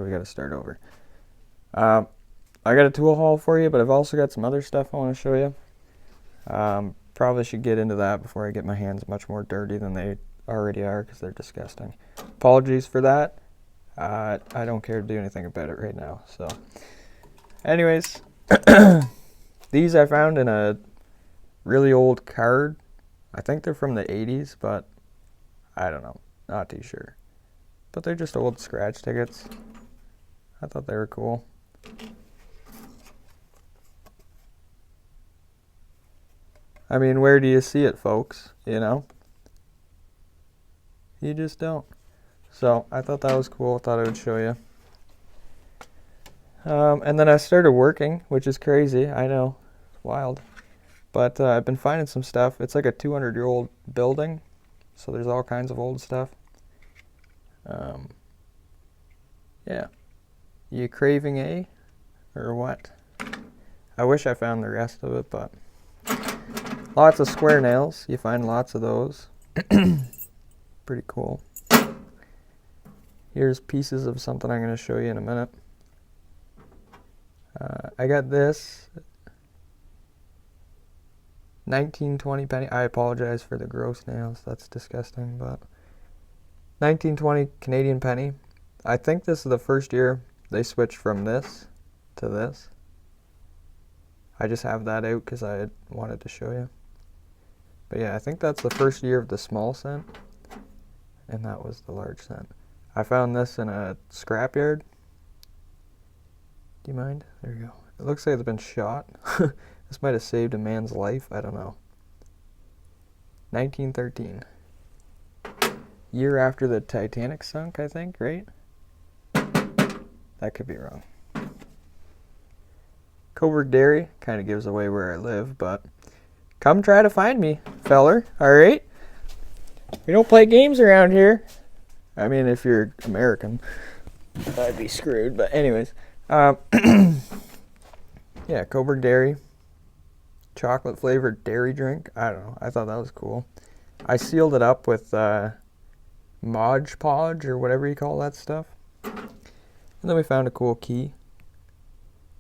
We gotta start over. I got a tool haul for you, but I've also got some other stuff I want to show you. Probably should get into that before I get my hands much more dirty than they already are, because they're disgusting. Apologies for that. I don't care to do anything about it right now. So anyways, these I found in a really old card. I think they're from the 80s, but I don't know, not too sure. But they're just old scratch tickets. I thought they were cool. I mean, where do you see it, folks? You know? You just don't. So I thought that was cool. I thought I would show you. And then I started working, which is crazy. I know. It's wild. But I've been finding some stuff. It's like a 200-year-old building. So there's all kinds of old stuff. Yeah. You craving A? Or what? I wish I found the rest of it, but... Lots of square nails. You find lots of those. Pretty cool. Here's pieces of something I'm going to show you in a minute. I got this 1920 penny. I apologize for the gross nails. That's disgusting, but 1920 Canadian penny. I think this is the first year they switched from this to this. I just have that out because I wanted to show you. But yeah, I think that's the first year of the small cent, and that was the large cent. I found this in a scrapyard. Do you mind? There you go. It looks like it's been shot. This might have saved a man's life. I don't know. 1913. Year after the Titanic sunk, I think, right? That could be wrong. Coburg Dairy kind of gives away where I live, but come try to find me, feller. All right? We don't play games around here. I mean, if you're American, I'd be screwed. But anyways, yeah, Coburg Dairy, chocolate flavored dairy drink. I don't know. I thought that was cool. I sealed it up with Mod Podge or whatever you call that stuff. And then we found a cool key.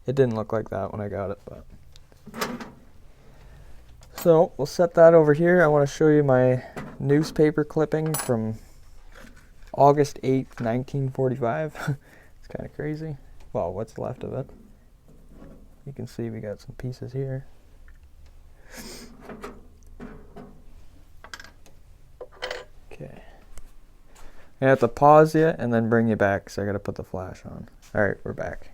It didn't look like that when I got it, but... So, we'll set that over here. I want to show you my newspaper clipping from August 8th, 1945. It's kind of crazy. Well, what's left of it. You can see we got some pieces here. Okay. I have to pause you and then bring you back, because I got to put the flash on. Alright, we're back.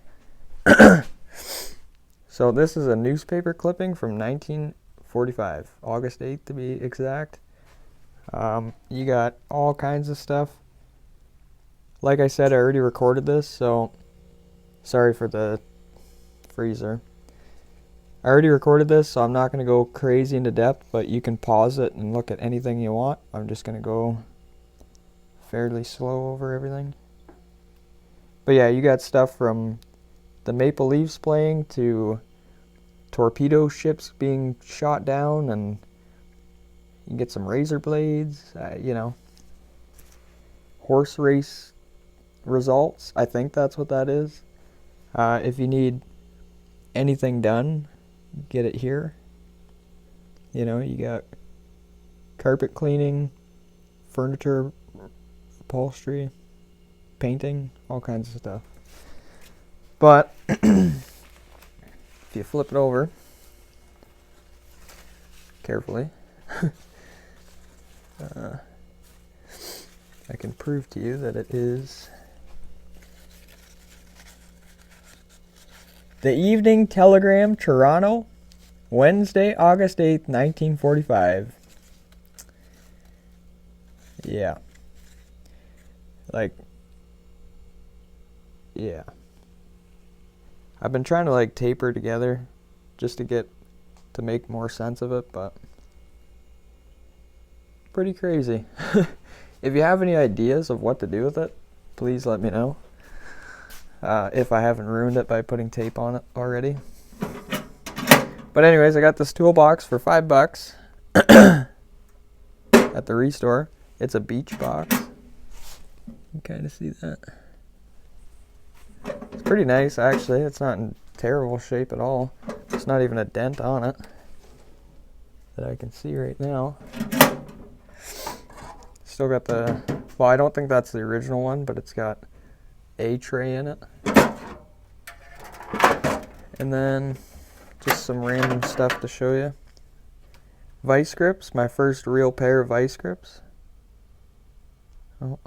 So this is a newspaper clipping from 1945, August 8th to be exact. You got all kinds of stuff. Like I said, I already recorded this, so sorry for the freezer. I already recorded this, so I'm not going to go crazy into depth, but you can pause it and look at anything you want. I'm just going to go fairly slow over everything. But yeah, you got stuff from the Maple Leafs playing to torpedo ships being shot down, and you can get some razor blades, you know, horse race results. I think that's what that is. If you need anything done, get it here. You know, you got carpet cleaning, furniture upholstery, painting, all kinds of stuff. But if you flip it over carefully, I can prove to you that it is the Evening Telegram, Toronto, Wednesday, August 8th, 1945. Yeah. Like, yeah. I've been trying to like taper together just to make more sense of it, but pretty crazy. If you have any ideas of what to do with it, please let me know. If I haven't ruined it by putting tape on it already. But anyways, I got this toolbox for $5 at the Restore. It's a beach box. You can kind of see that. pretty nice actually. It's not in terrible shape at all. There's not even a dent on it that I can see right now. Still got the, well, I don't think that's the original one, but it's got a tray in it. And then just some random stuff to show you. Vice grips, my first real pair of vice grips. Oh.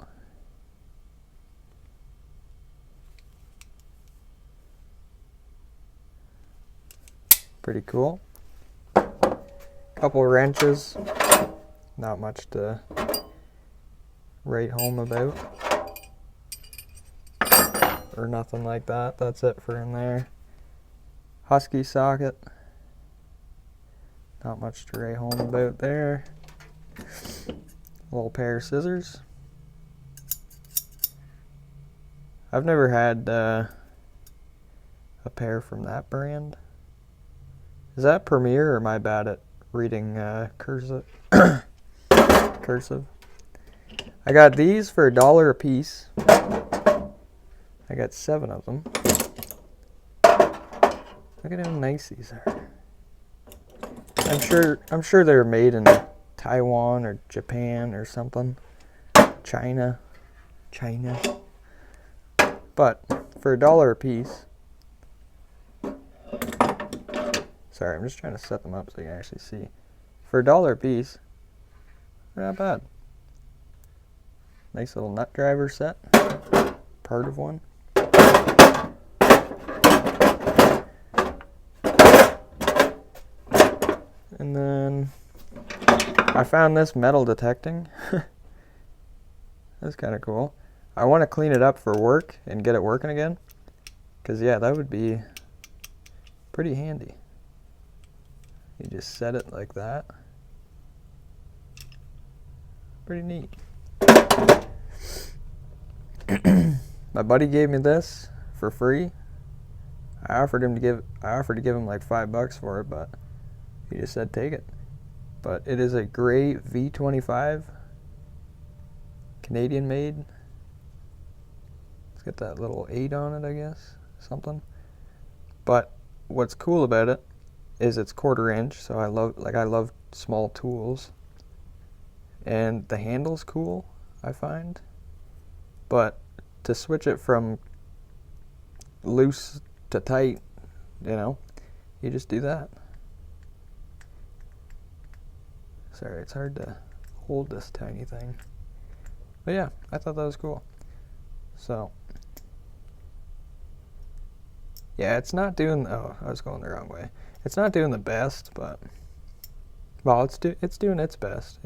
Pretty cool. Couple wrenches. Not much to write home about. Or nothing like that. That's it for in there. Husky socket. Not much to write home about there. Little pair of scissors. I've never had a pair from that brand. Is that Premier or am I bad at reading cursive? Cursive. I got these for $1 a piece. I got 7 of them. Look at how nice these are. I'm sure they're made in Taiwan or Japan or something. China. But for $1 a piece. Sorry, I'm just trying to set them up so you can actually see. For $1 a piece, they're not bad. Nice little nut driver set. Part of one. And then I found this metal detecting. That's kind of cool. I want to clean it up for work and get it working again. Because yeah, that would be pretty handy. You just set it like that. Pretty neat. My buddy gave me this for free. I offered to give him like $5 for it, but he just said take it. But it is a gray V25, Canadian made. It's got that little 8 on it, I guess, something. But what's cool about it is it's 1/4 inch, so I love small tools. And the handle's cool, I find. But to switch it from loose to tight, you just do that. Sorry, it's hard to hold this tiny thing. But yeah, I thought that was cool. So, yeah, it's not doing, oh, I was going the wrong way. It's not doing the best, but, well, it's doing its best,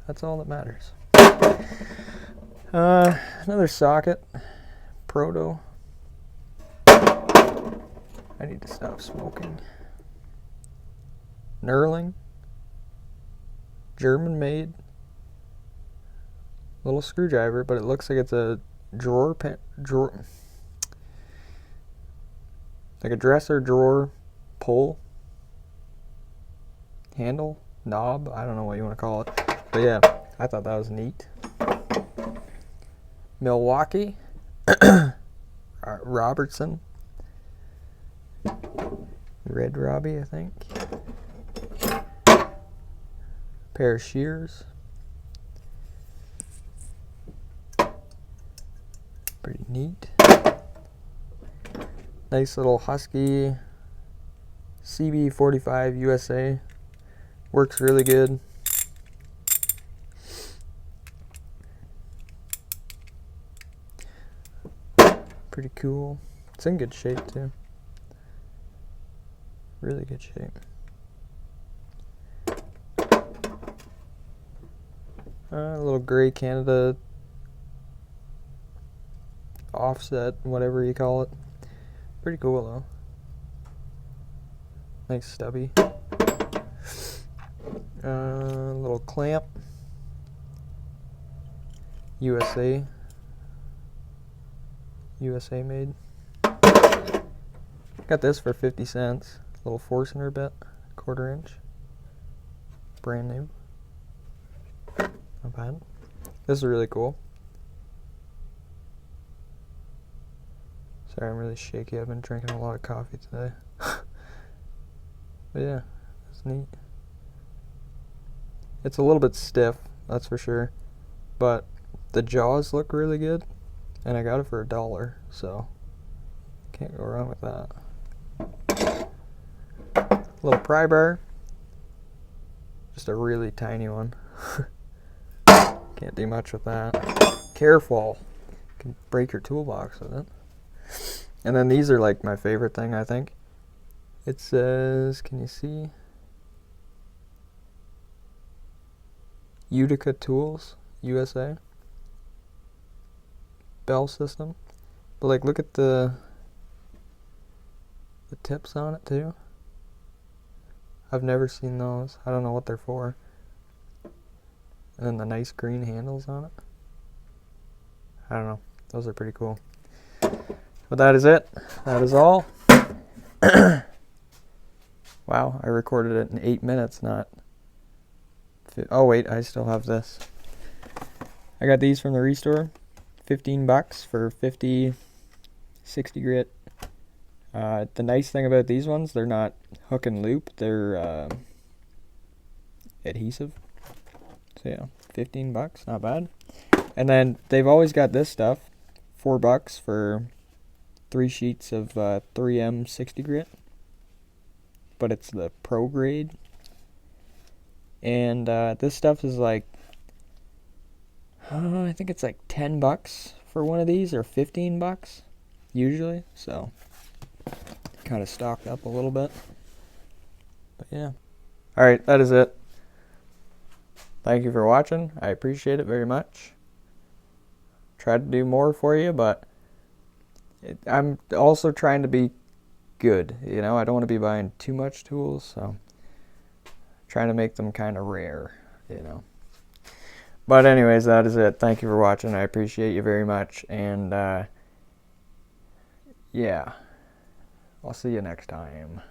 That's all that matters. Another socket, Proto. I need to stop smoking. Knurling, German made. Little screwdriver, but it looks like it's a drawer, like a dresser drawer pull handle, knob, I don't know what you want to call it. But yeah, I thought that was neat. Milwaukee, Robertson, Red Robbie, I think. Pair of shears. Pretty neat. Nice little Husky CB45 USA. Works really good. Pretty cool. It's in good shape too. Really good shape. A little gray Canada offset, whatever you call it. Pretty cool though. Nice stubby. Little clamp. USA made. Got this for 50 cents. Little Forstner bit, 1/4 inch. Brand new. Not bad. This is really cool. Sorry, I'm really shaky. I've been drinking a lot of coffee today. But yeah, it's neat. It's a little bit stiff, that's for sure. But the jaws look really good. And I got it for $1, so can't go wrong with that. Little pry bar. Just a really tiny one. Can't do much with that. Careful. You can break your toolbox with it. And then these are like my favorite thing, I think. It says, can you see? Utica Tools, USA. Bell system. But like, look at the tips on it too. I've never seen those. I don't know what they're for. And then the nice green handles on it. I don't know. Those are pretty cool. But that is it. That is all. Wow, I recorded it in 8 minutes, not... Oh wait, I still have this. I got these from the Restore. $15 for 50, 60 grit. The nice thing about these ones, they're not hook and loop. They're adhesive. So yeah, $15, not bad. And then they've always got this stuff. $4 for 3 sheets of 3M 60 grit. But it's the pro grade. And this stuff is like, I think it's like $10 for one of these, or $15 usually. So kind of stocked up a little bit. But yeah. Alright, that is it. Thank you for watching. I appreciate it very much. Tried to do more for you, but I'm also trying to be good. You know, I don't want to be buying too much tools, so trying to make them kind of rare, you know. But anyways, that is it. Thank you for watching. I appreciate you very much. And yeah, I'll see you next time.